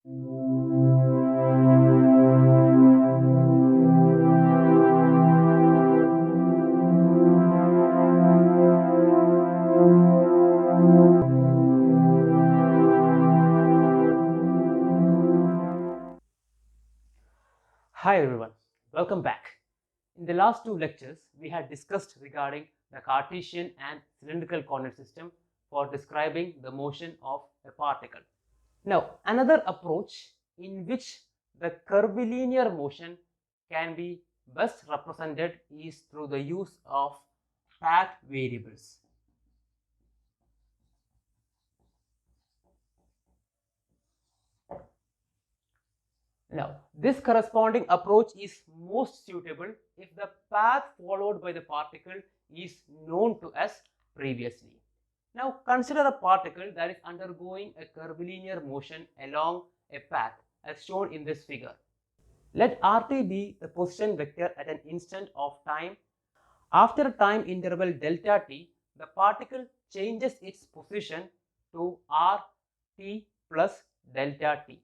Hi everyone, welcome back. In the last two lectures, we had discussed regarding the Cartesian and cylindrical coordinate system for describing the motion of a particle. Now, another approach in which the curvilinear motion can be best represented is through the use of path variables. Now, this corresponding approach is most suitable if the path followed by the particle is known to us previously. Now, consider a particle that is undergoing a curvilinear motion along a path as shown in this figure. Let RT be the position vector at an instant of time. After a time interval delta t, the particle changes its position to RT plus delta t.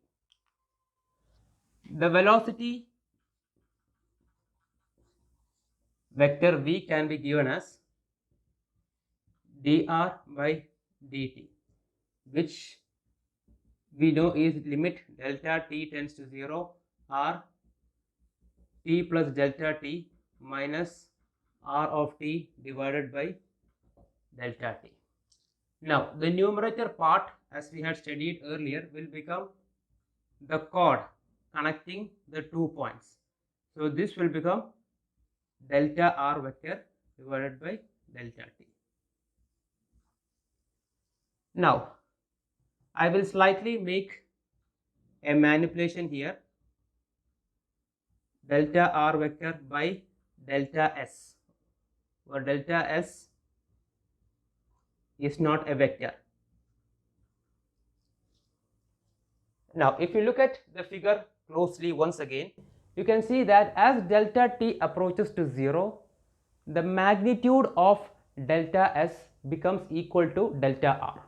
The velocity vector v can be given as dr by dt, which we know is limit delta t tends to 0 r t plus delta t minus r of t divided by delta t. Now, the numerator part, as we had studied earlier, will become the chord connecting the 2 points. So, this will become delta r vector divided by delta t. Now, I will slightly make a manipulation here. Delta r vector by delta s, where delta s is not a vector. Now, if you look at the figure closely once again, you can see that as delta t approaches to 0, the magnitude of delta s becomes equal to delta r,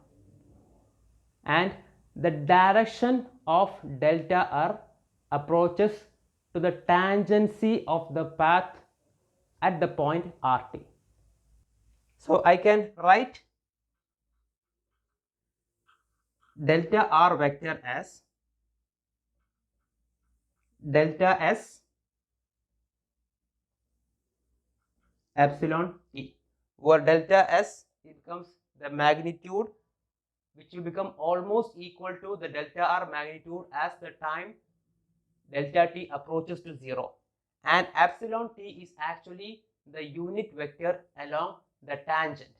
and the direction of delta r approaches to the tangency of the path at the point RT. So, I can write delta r vector as delta s epsilon t, where delta s becomes the magnitude, which will become almost equal to the delta r magnitude as the time delta t approaches to 0, and epsilon t is actually the unit vector along the tangent.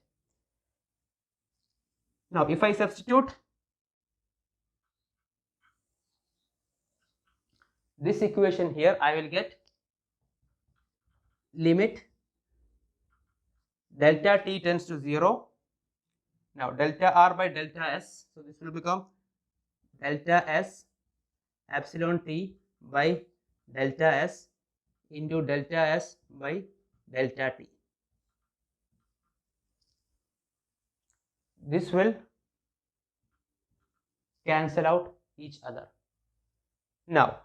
Now, if I substitute this equation here, I will get limit delta t tends to 0. Now, delta r by delta s, so this will become delta s epsilon t by delta s into delta s by delta t. This will cancel out each other. Now,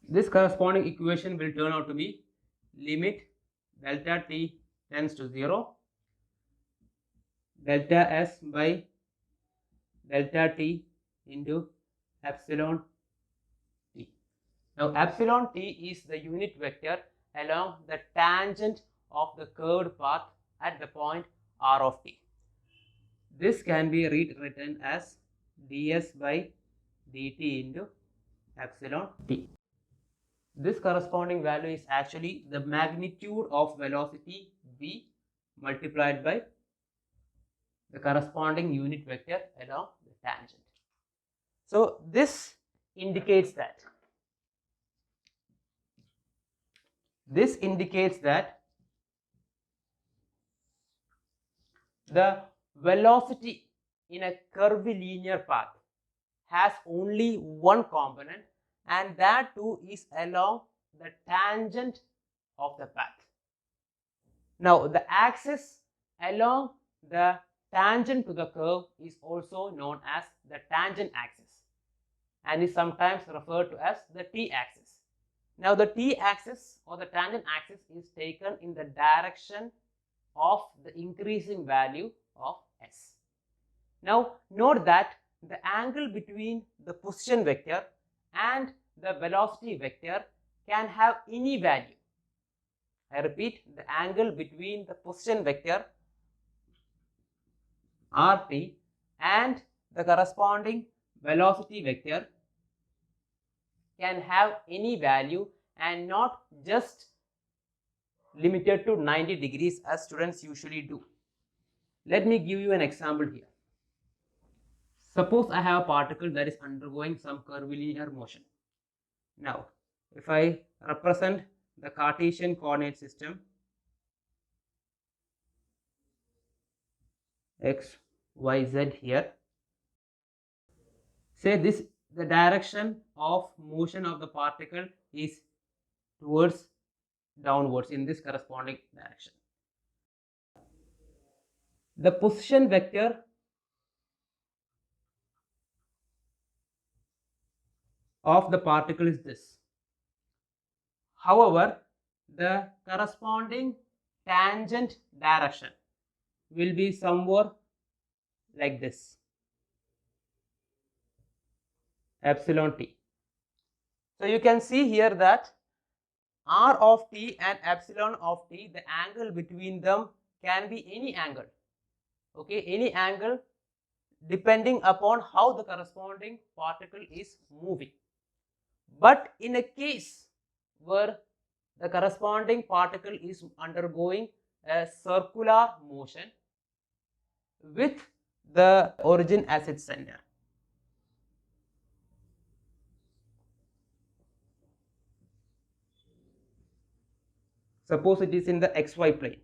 this corresponding equation will turn out to be limit delta t tends to 0, delta s by delta t into epsilon t. Now, epsilon t is the unit vector along the tangent of the curved path at the point r of t. This can be rewritten as ds by dt into epsilon t. This corresponding value is actually the magnitude of velocity v multiplied by the corresponding unit vector along the tangent. So, this indicates that the velocity in a curvilinear path has only one component, and that too is along the tangent of the path. Now, the axis along the tangent to the curve is also known as the tangent axis and is sometimes referred to as the t-axis. Now the t-axis or the tangent axis is taken in the direction of the increasing value of s. Now note that the angle between the position vector and the velocity vector can have any value. I repeat, the angle between the position vector rt and the corresponding velocity vector can have any value and not just limited to 90 degrees as students usually do. Let me give you an example here. Suppose I have a particle that is undergoing some curvilinear motion. Now, if I represent the Cartesian coordinate system x, y, z here, say this the direction of motion of the particle is towards downwards in this corresponding direction. The position vector of the particle is this. However, the corresponding tangent direction will be somewhere like this, epsilon t. So you can see here that r of t and epsilon of t, the angle between them can be any angle, okay, any angle depending upon how the corresponding particle is moving. But in a case where the corresponding particle is undergoing a circular motion with the origin as its center, suppose it is in the xy plane,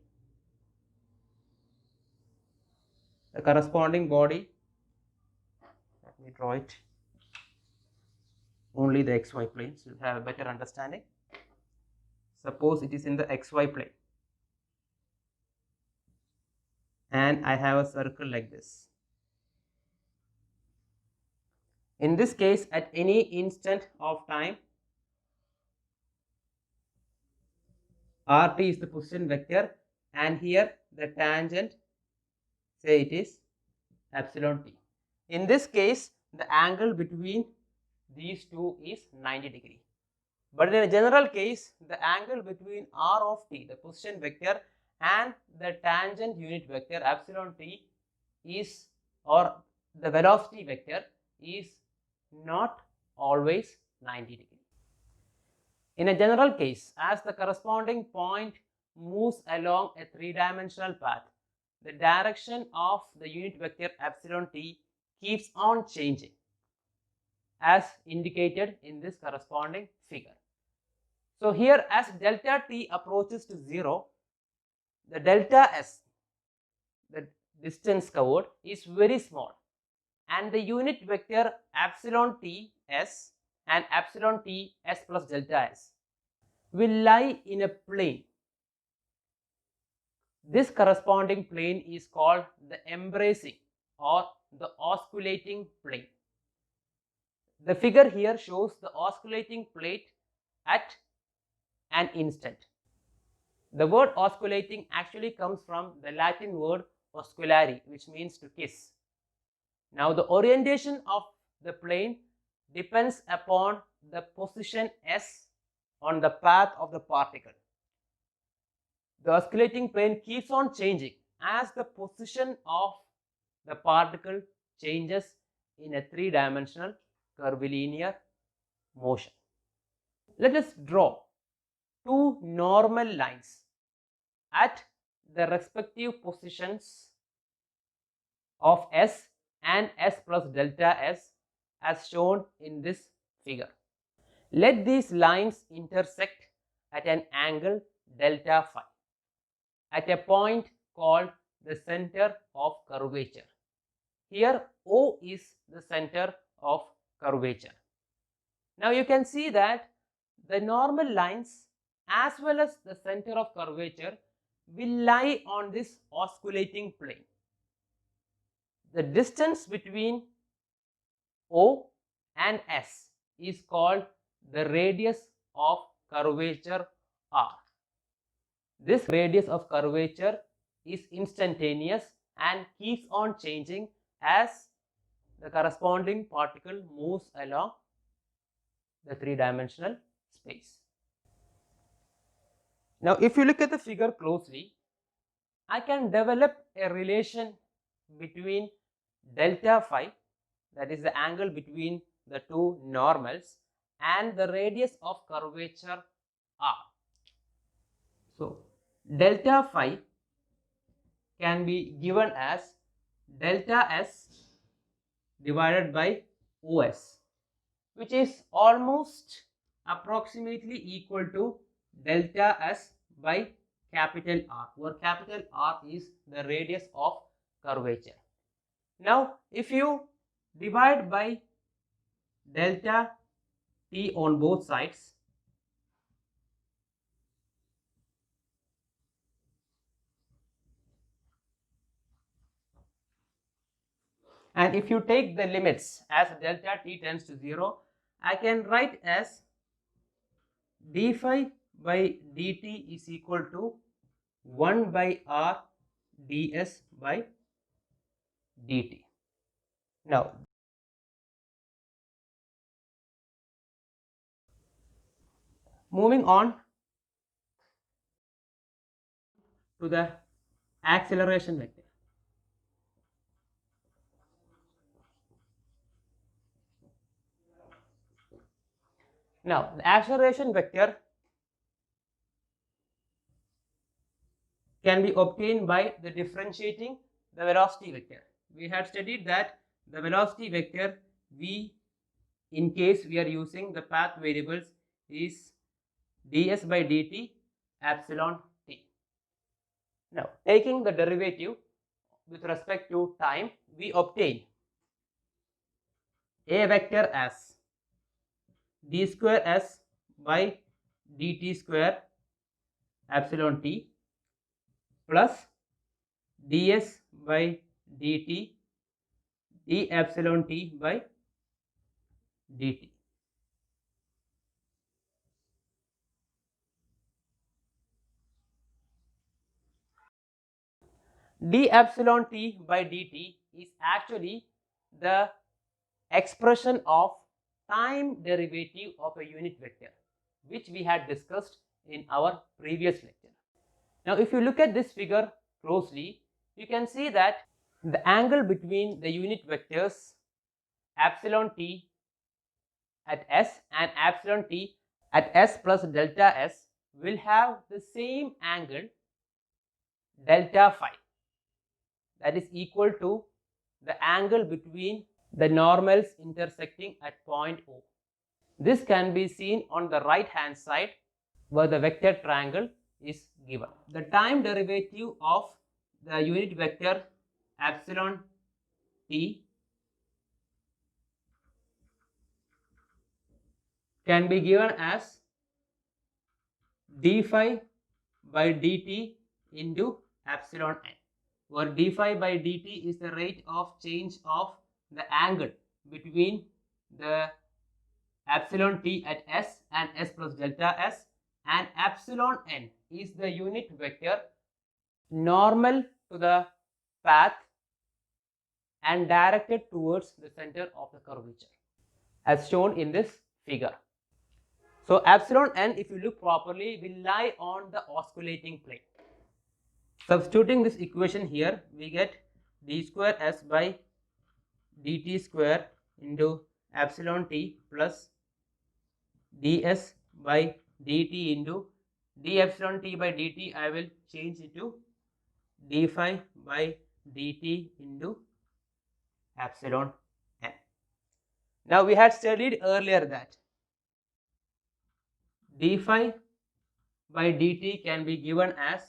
the corresponding body, let me draw it only the xy plane so you have a better understanding. Suppose it is in the xy plane and I have a circle like this. In this case, at any instant of time, rt is the position vector and here the tangent, say it is epsilon t. In this case, the angle between these two is 90 degree. But in a general case, the angle between r of t, the position vector, and the tangent unit vector epsilon t is, or the velocity vector is not always 90 degree. In a general case, as the corresponding point moves along a three-dimensional path, the direction of the unit vector epsilon t keeps on changing as indicated in this corresponding figure. So here, as delta t approaches to 0, the delta s, the distance covered, is very small and the unit vector epsilon t s and epsilon t s plus delta s will lie in a plane. This corresponding plane is called the embracing or the osculating plane. The figure here shows the osculating plate at an instant. The word osculating actually comes from the Latin word osculare, which means to kiss. Now the orientation of the plane depends upon the position s on the path of the particle. The osculating plane keeps on changing as the position of the particle changes in a three-dimensional curvilinear motion. Let us draw two normal lines at the respective positions of s and s plus delta s as shown in this figure. Let these lines intersect at an angle delta phi at a point called the center of curvature. Here O is the center of curvature. Now you can see that the normal lines as well as the center of curvature will lie on this osculating plane. the distance between O and S is called the radius of curvature R. This radius of curvature is instantaneous and keeps on changing as the corresponding particle moves along the three-dimensional space. Now, if you look at the figure closely, I can develop a relation between delta phi, that is the angle between the two normals, and the radius of curvature R. So, delta phi can be given as delta S divided by OS, which is almost approximately equal to delta S by capital R, where capital R is the radius of curvature. Now, if you divide by delta T on both sides, and if you take the limits as delta T tends to 0, I can write as d phi by dt is equal to 1 by R ds by dt. Now, moving on to the acceleration vector. Now, the acceleration vector can be obtained by the differentiating the velocity vector. We had studied that the velocity vector v, in case we are using the path variables, is ds by dt epsilon t. Now, taking the derivative with respect to time, we obtain a vector as d square s by dt square epsilon t plus ds by dt d epsilon t by dt. d epsilon t by dt is actually the expression of time derivative of a unit vector, which we had discussed in our previous lecture. Now, if you look at this figure closely, you can see that the angle between the unit vectors epsilon t at s and epsilon t at s plus delta s will have the same angle delta phi, that is equal to the angle between the normals intersecting at point O. This can be seen on the right hand side where the vector triangle is given. The time derivative of the unit vector epsilon t can be given as d phi by dt into epsilon n, where d phi by dt is the rate of change of the angle between the epsilon t at s and s plus delta s, and epsilon n is the unit vector normal to the path and directed towards the center of the curvature, as shown in this figure. So, epsilon n, if you look properly, will lie on the osculating plane. Substituting this equation here, we get d square s by dt square into epsilon t plus ds by dt into d epsilon t by dt. I will change it to d phi by dt into epsilon n. Now, we had studied earlier that d phi by dt can be given as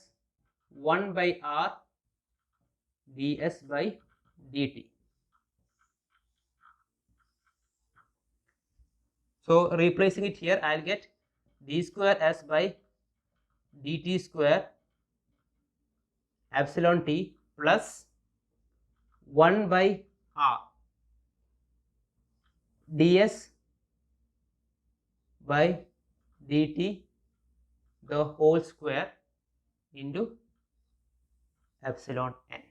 1 by r ds by dt. So, replacing it here, I will get d square s by dt square epsilon t plus 1 by r ds by dt the whole square into epsilon n.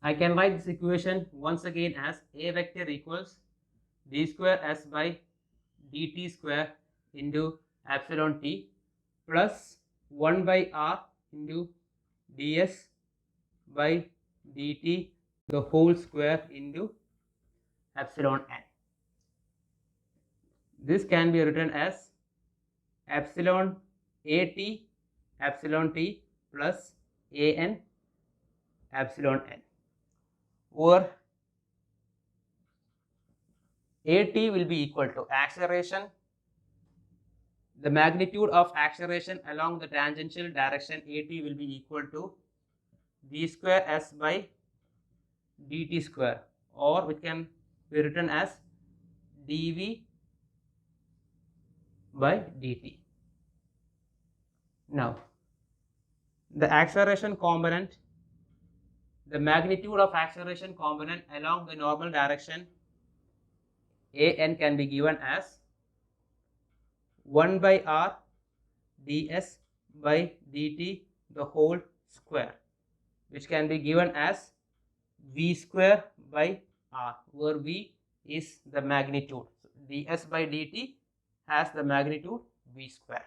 I can write this equation once again as a vector equals d square s by dt square into epsilon t plus 1 by r into ds by dt the whole square into epsilon n. This can be written as epsilon t plus an epsilon n, where at will be equal to acceleration, the magnitude of acceleration along the tangential direction at will be equal to d square s by dt square, or which can be written as dv by dt. Now, the acceleration component, the magnitude of acceleration component along the normal direction an can be given as 1 by r ds by dt the whole square, which can be given as v square by r, where v is the magnitude. So, ds by dt has the magnitude v square.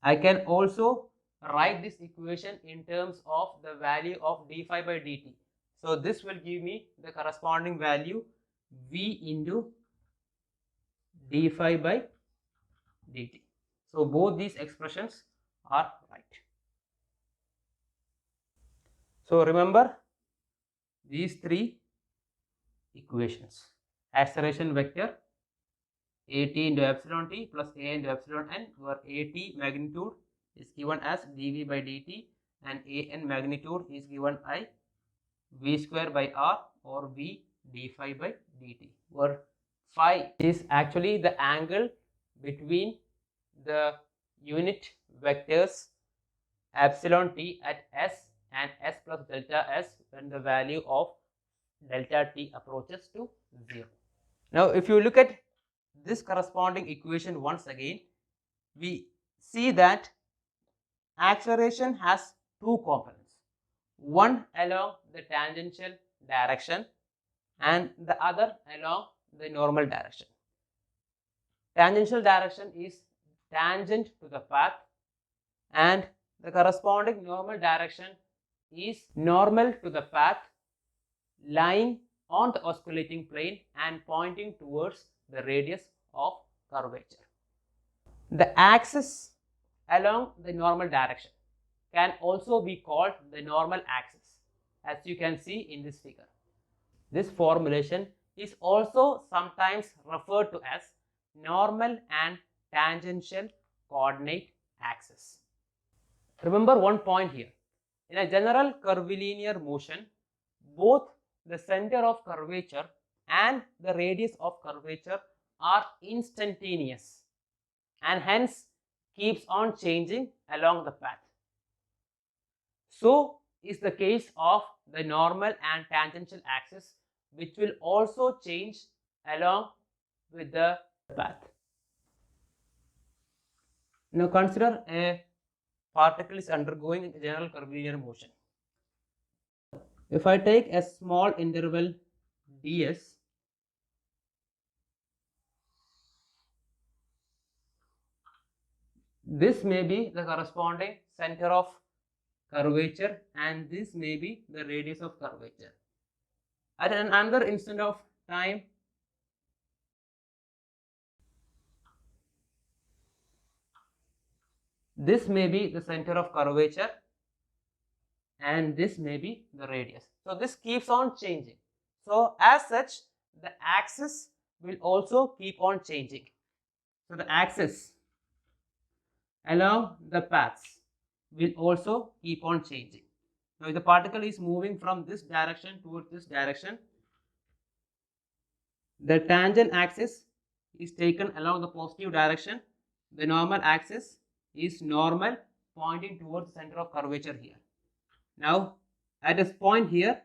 I can also write this equation in terms of the value of d phi by dt. So this will give me the corresponding value v into d phi by dt. So both these expressions are right. So remember these three equations: acceleration vector at into epsilon t plus a into epsilon n, where at magnitude is given as dv by dt and an magnitude is given as v square by r or v d phi by dt, where phi is actually the angle between the unit vectors epsilon t at s and s plus delta s when the value of delta t approaches to 0. Now if you look at this corresponding equation once again, we see that acceleration has two components, one along the tangential direction and the other along the normal direction. Tangential direction is tangent to the path and the corresponding normal direction is normal to the path lying on the osculating plane and pointing towards the radius of curvature. The axis along the normal direction can also be called the normal axis, as you can see in this figure. This formulation is also sometimes referred to as normal and tangential coordinate axis. Remember one point here. In a general curvilinear motion, both the center of curvature and the radius of curvature are instantaneous and hence keeps on changing along the path. So is the case of the normal and tangential axis, which will also change along with the path. Now consider a particle is undergoing a general curvilinear motion. If I take a small interval ds, this may be the corresponding center of curvature and this may be the radius of curvature. At another instant of time, this may be the center of curvature and this may be the radius. So this keeps on changing. So as such, the axis will also keep on changing. So the axis along the paths will also keep on changing. Now if the particle is moving from this direction towards this direction, the tangent axis is taken along the positive direction, the normal axis is normal pointing towards the center of curvature here. Now, at this point here,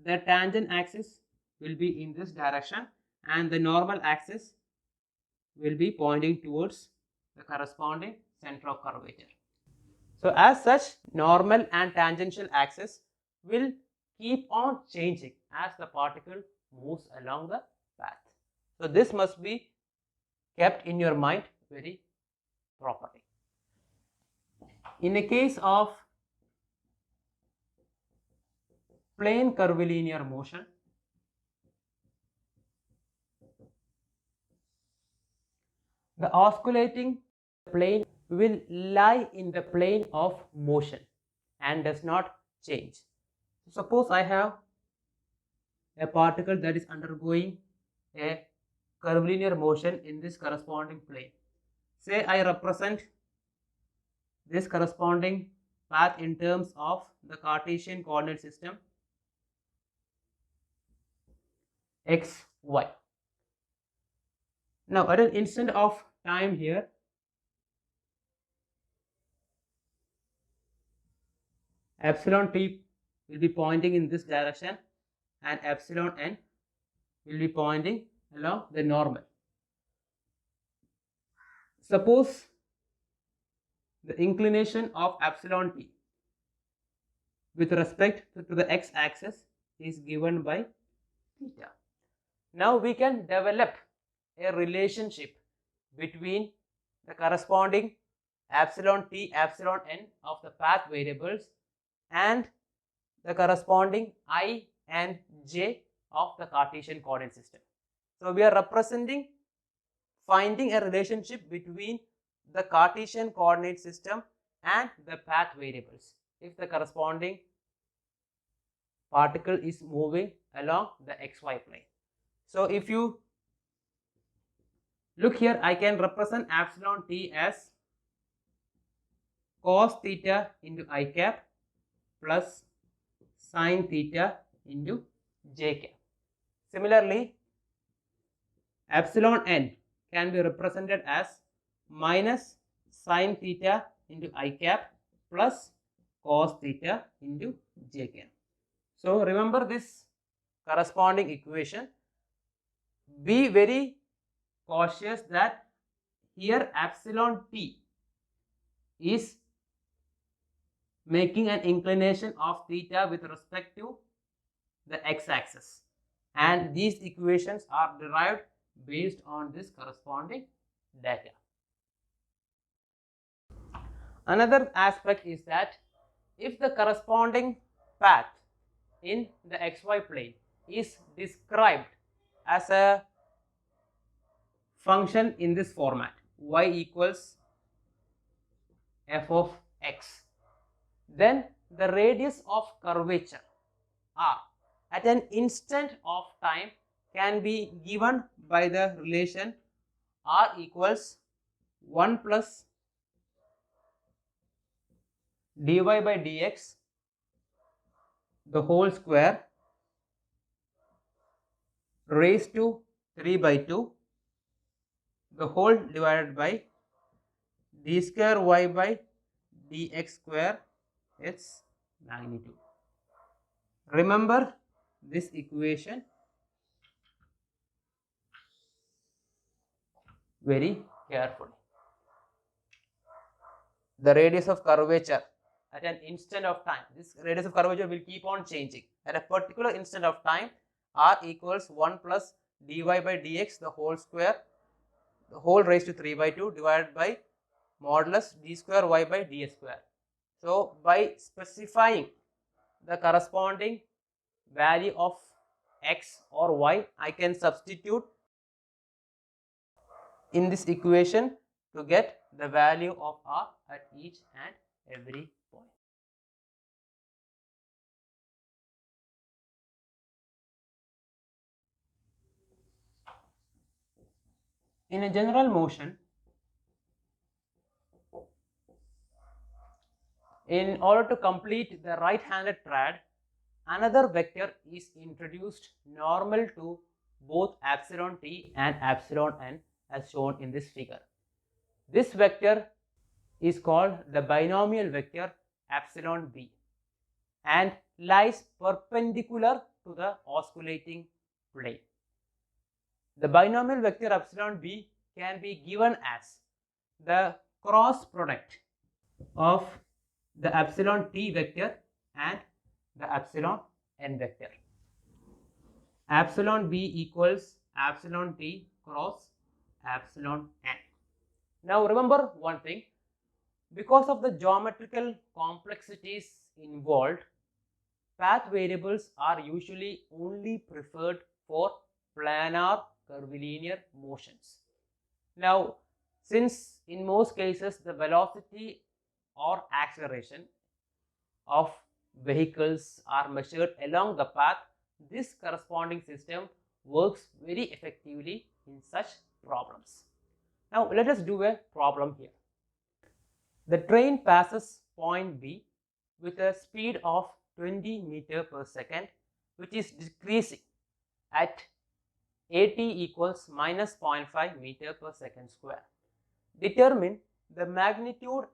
the tangent axis will be in this direction and the normal axis will be pointing towards the corresponding center of curvature. So, as such, normal and tangential axis will keep on changing as the particle moves along the path. So, this must be kept in your mind very properly. In a case of plane curvilinear motion, the osculating plane will lie in the plane of motion and does not change. Suppose I have a particle that is undergoing a curvilinear motion in this corresponding plane. Say I represent this corresponding path in terms of the Cartesian coordinate system x, y. Now at an instant of time here, epsilon t will be pointing in this direction and epsilon n will be pointing along the normal. Suppose the inclination of epsilon t with respect to the x-axis is given by theta. Now we can develop a relationship between the corresponding epsilon t, epsilon n of the path variables and the corresponding I and j of the Cartesian coordinate system. So we are finding a relationship between the Cartesian coordinate system and the path variables if the corresponding particle is moving along the xy plane. So if you look here, I can represent epsilon t as cos theta into I cap plus sin theta into j cap. Similarly, epsilon n can be represented as minus sin theta into I cap plus cos theta into j cap. So remember this corresponding equation. Be very cautious that here epsilon t is making an inclination of theta with respect to the x-axis, and these equations are derived based on this corresponding data. Another aspect is that if the corresponding path in the xy plane is described as a function in this format, y equals f of x, then the radius of curvature r at an instant of time can be given by the relation r equals 1 plus dy by dx the whole square raised to 3 by 2 the whole divided by d square y by dx square its magnitude. Remember this equation very carefully. The radius of curvature at an instant of time, this radius of curvature will keep on changing. At a particular instant of time, r equals 1 plus dy by dx the whole square, the whole raised to 3 by 2 divided by modulus d square y by ds square. So by specifying the corresponding value of x or y, I can substitute in this equation to get the value of r at each and every point. In a general motion, in order to complete the right-handed triad, another vector is introduced normal to both epsilon t and epsilon n as shown in this figure. This vector is called the binomial vector epsilon b and lies perpendicular to the osculating plane. The binomial vector epsilon b can be given as the cross product of the epsilon t vector and the epsilon n vector. Epsilon b equals epsilon t cross epsilon n. Now remember one thing, because of the geometrical complexities involved, path variables are usually only preferred for planar curvilinear motions. Now, since in most cases the velocity or acceleration of vehicles are measured along the path, this corresponding system works very effectively in such problems. Now, let us do a problem here. The train passes point B with a speed of 20 meters per second, which is decreasing at at equals minus 0.5 meter per second square. Determine the magnitude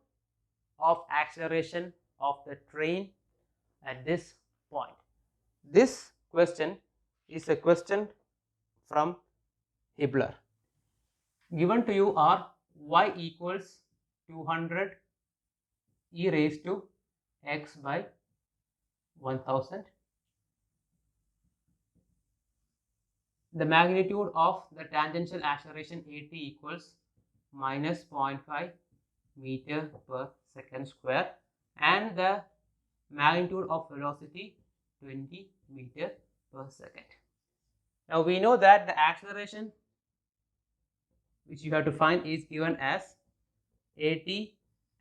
of acceleration of the train at this point. This question is a question from Hibbeler. Given to you are y equals 200 e raised to x by 1000. The magnitude of the tangential acceleration at equals minus 0.5 meter per second square and the magnitude of velocity 20 meter per second. Now we know that the acceleration which you have to find is given as at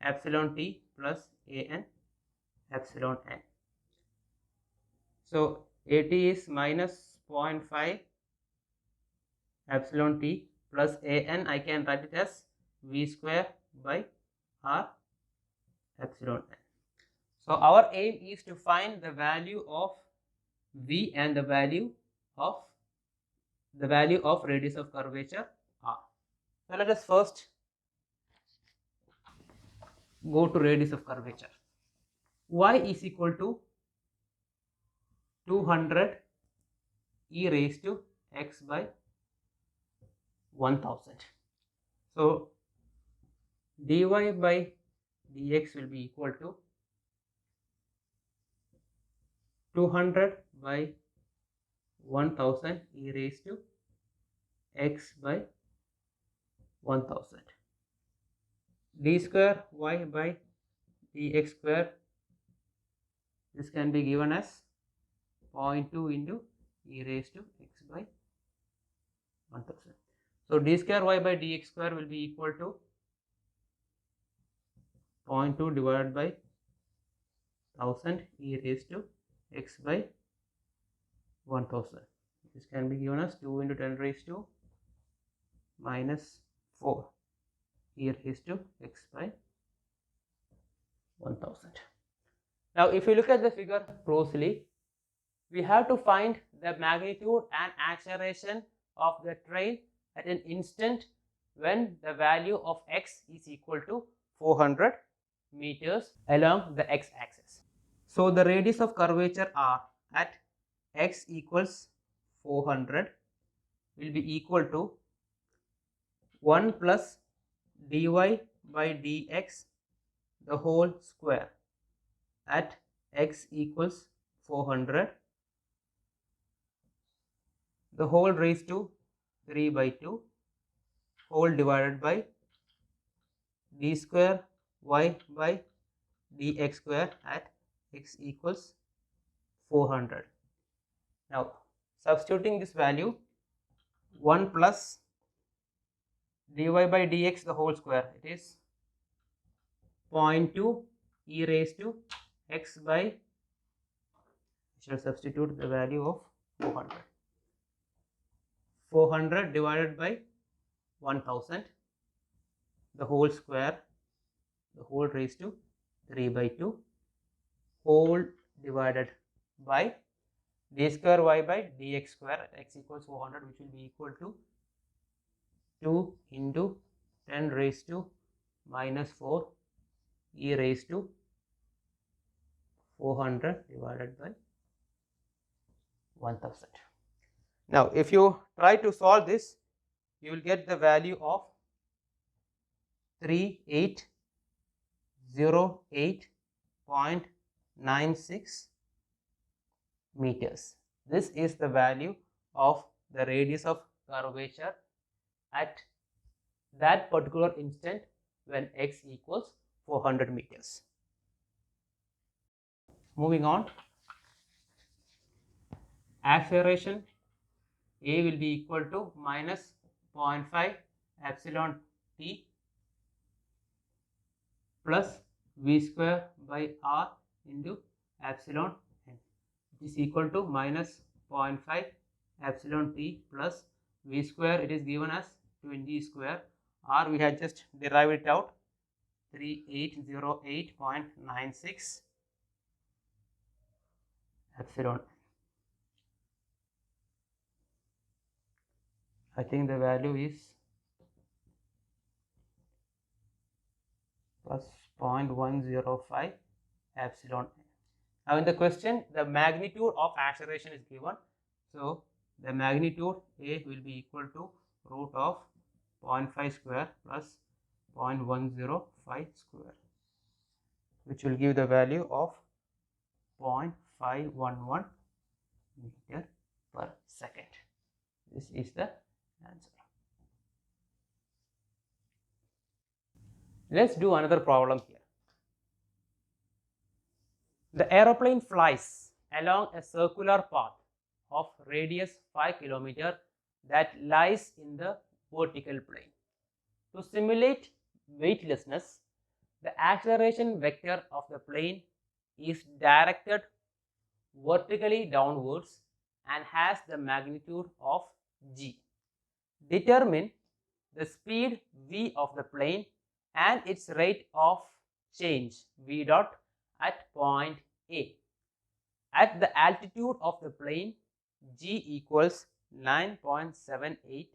epsilon t plus an epsilon n. So at is minus 0.5 epsilon t plus an, I can write it as v square by r epsilon n. So our aim is to find the value of v and the value of radius of curvature r. So let us first go to radius of curvature. Y is equal to 200 e raised to x by 1000. So dy by dx will be equal to 200 by 1000 e raised to x by 1000. D square y by dx square, this can be given as 0.2 into e raised to x by 1000. So d square y by dx square will be equal to 0.2 divided by 1000 e raised to x by 1000. This can be given as 2 into 10 raised to minus 4 e raised to x by 1000. Now if you look at the figure closely, we have to find the magnitude and acceleration of the train at an instant when the value of x is equal to 400 meters along the x-axis. So the radius of curvature r at x equals 400 will be equal to 1 plus dy by dx the whole square at x equals 400 the whole raised to 3 by 2 whole divided by d square y by dx square at x equals 400. Now substituting this value, 1 plus dy by dx the whole square, it is 0.2 e raised to x by, we shall substitute the value of 400. 400 divided by 1000 the whole square, the whole raised to 3 by 2 whole divided by d square y by dx square at x equals 400, which will be equal to 2 into 10 raised to minus 4 e raised to 400 divided by 1000. Now, if you try to solve this, you will get the value of 3808.96 meters. This is the value of the radius of curvature at that particular instant when x equals 400 meters. Moving on, acceleration A will be equal to minus 0.5 epsilon t plus v square by r into epsilon n, which is equal to minus 0.5 epsilon t plus v square, it is given as 20 square, r we had just derived it out, 3808.96 epsilon. I think the value is plus 0.105 epsilon. Now in the question, the magnitude of acceleration is given. So the magnitude A will be equal to root of 0.5 square plus 0.105 square, which will give the value of 0.511 meter per second. This is the answer. Let's do another problem here. The aeroplane flies along a circular path of radius 5 km that lies in the vertical plane. To simulate weightlessness, the acceleration vector of the plane is directed vertically downwards and has the magnitude of g. Determine the speed v of the plane and its rate of change v dot at point A. At the altitude of the plane, g equals 9.78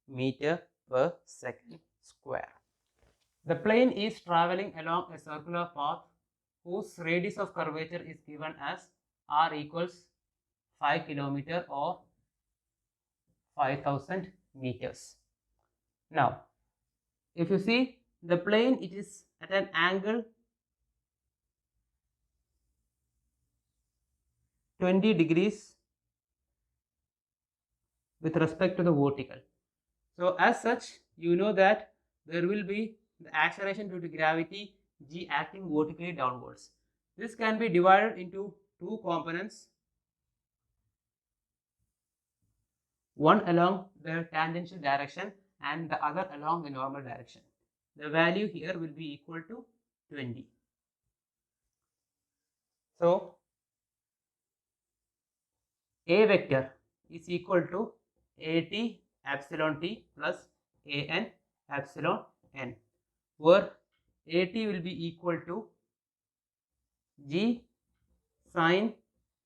meter per second square. The plane is traveling along a circular path whose radius of curvature is given as r equals 5 km or 5000 meters. Now, if you see the plane, it is at an angle 20 degrees with respect to the vertical. So as such, you know that there will be the acceleration due to gravity g acting vertically downwards. This can be divided into two components, one along the tangential direction and the other along the normal direction. The value here will be equal to 20. So A vector is equal to at epsilon t plus an epsilon n, where at will be equal to g sine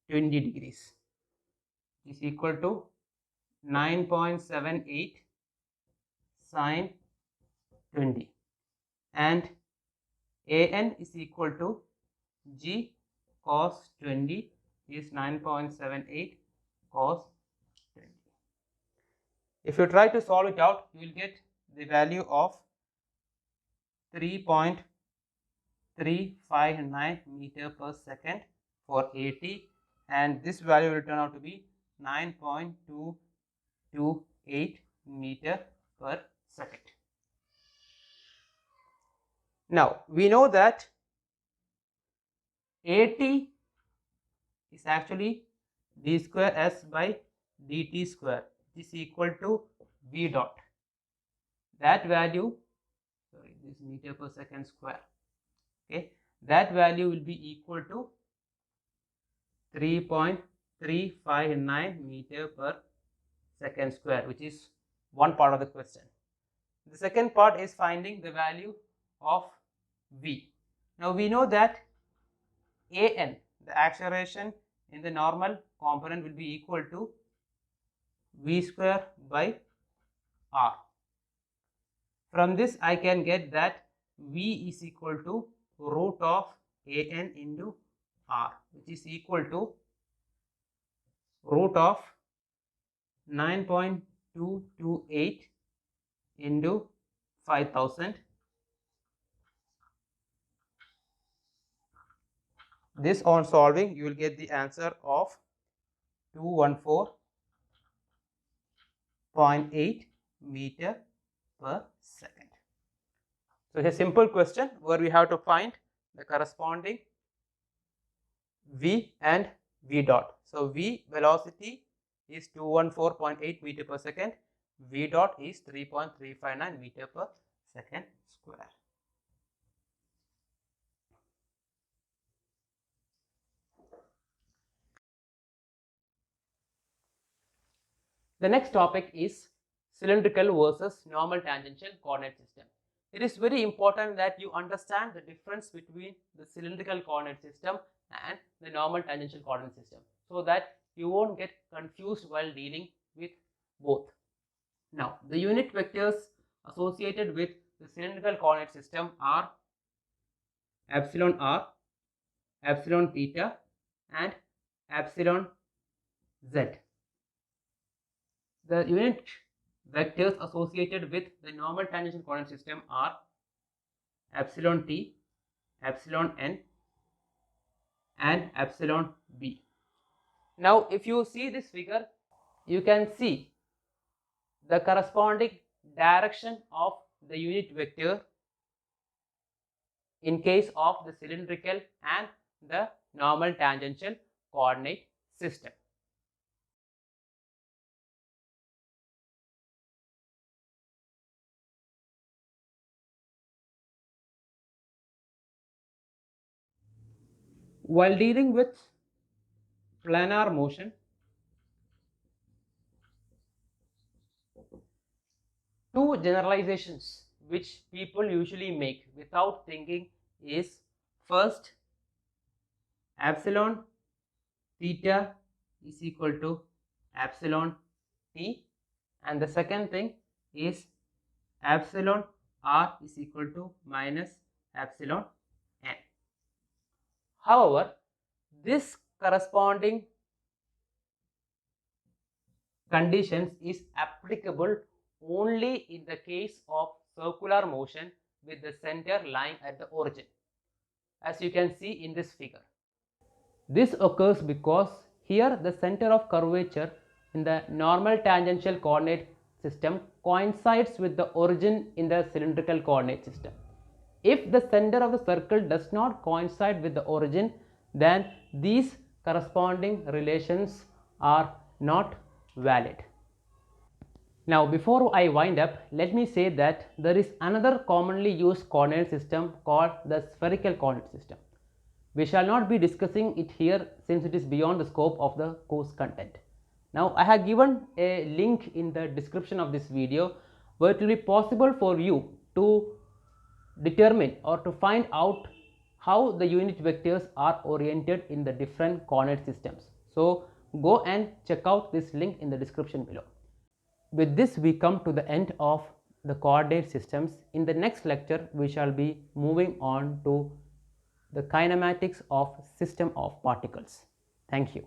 20 degrees is equal to 9.78 sine 20, and an is equal to g cos 20 is 9.78 cos 20. If you try to solve it out, you will get the value of 3.359 meter per second for at, and this value will turn out to be 9.228 meter per second. Now we know that at is actually d square s by dt square is equal to v dot. That value, sorry, this meter per second square, okay, that value will be equal to 3.359 meter per second square, which is one part of the question. The second part is finding the value of v. Now we know that an, the acceleration in the normal component, will be equal to v square by r. From this I can get that v is equal to root of an into r, which is equal to root of 9.228 into 5000. This on solving you will get the answer of 214.8 meter per second. So it's a simple question where we have to find the corresponding v and v dot. So v velocity is 214.8 meter per second, v dot is 3.359 meter per second square. The next topic is cylindrical versus normal tangential coordinate system. It is very important that you understand the difference between the cylindrical coordinate system and the normal tangential coordinate system, so that you won't get confused while dealing with both. Now, the unit vectors associated with the cylindrical coordinate system are epsilon r, epsilon theta, and epsilon z. The unit vectors associated with the normal tangential coordinate system are epsilon t, epsilon n, and epsilon b. Now, if you see this figure, you can see the corresponding direction of the unit vector in case of the cylindrical and the normal tangential coordinate system. While dealing with planar motion, two generalizations which people usually make without thinking is, first, epsilon theta is equal to epsilon t, and the second thing is epsilon r is equal to minus epsilon n. However, this corresponding conditions is applicable only in the case of circular motion with the center lying at the origin, as you can see in this figure. This occurs because here the center of curvature in the normal tangential coordinate system coincides with the origin in the cylindrical coordinate system. If the center of the circle does not coincide with the origin, then these corresponding relations are not valid. Now, before I wind up, let me say that there is another commonly used coordinate system called the spherical coordinate system. We shall not be discussing it here since it is beyond the scope of the course content. Now, I have given a link in the description of this video where it will be possible for you to determine or to find out how the unit vectors are oriented in the different coordinate systems. So, go and check out this link in the description below. With this, we come to the end of the coordinate systems. In the next lecture, we shall be moving on to the kinematics of system of particles. Thank you.